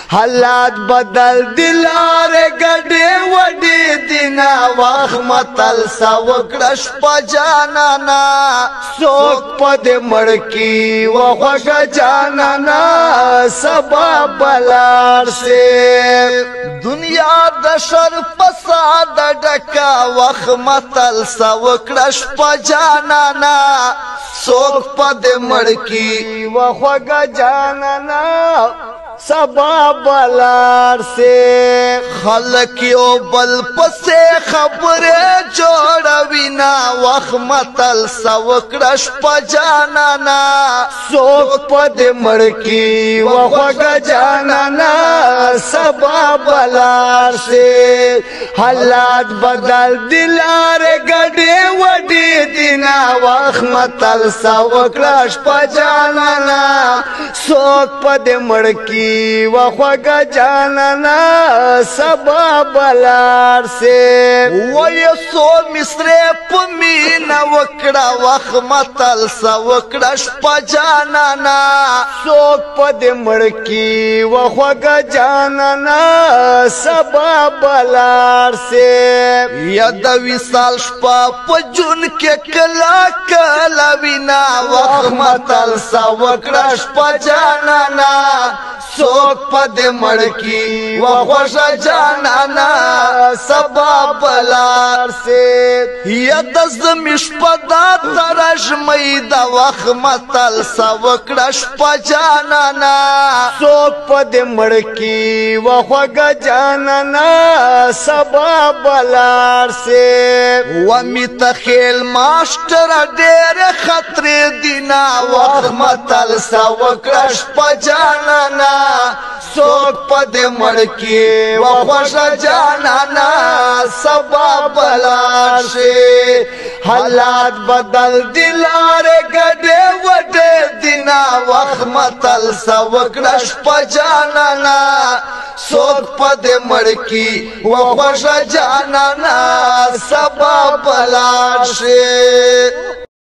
حالات بدل دلار گڑے وڈی دینا واخ متل ساوکڑش پا جانانا سوک پد مڑکی وخوگ جانانا سبا بلار سے دنیا دشر فساد ڈکا وخ متل ساوکڑش پا جانانا سوک پد مڑکی وخوگ جانانا سبا بلار سے خلقیو بل پسے خبر جوڑوینا وخ متل سوکڑش پا جانانا سوک پد مڑکی وخوگ جانانا سبا بلار سے حالات بدل دلار گڑے وڈی دینا وخ متل سوکڑش پا جانانا سوک پد مڑکی وخوگ جانانا سبا بلار سے ویسو مصرے پمین وکڑا وخ متل سوکڑش پا جانانا سوک پد مڑکی وخوگ جانانا سبا بلار سے یدوی سال شپا پجن کے کلا کلا وینا وخ متل سوکڑش پا جانانا سوک پد مڑکی وخوش جانانا سبا بلار سے یدزمش پدا ترش میدا وخ متل سوکڑش پا جانانا سوک پد مڑکی وخوگ جانانا سبا بلار سے ومی تخیل ماسٹر دیر خطر دینا وخ متل سوکڑش پا جانانا سوک پد مڑکی وخوش جانانا سبا بلار سے حالات بدل دلار گڑے وڈے دینا وخ متل سوکڑش پا جانانا سوک پد مڑکی وخوش جانانا سبا بلار سے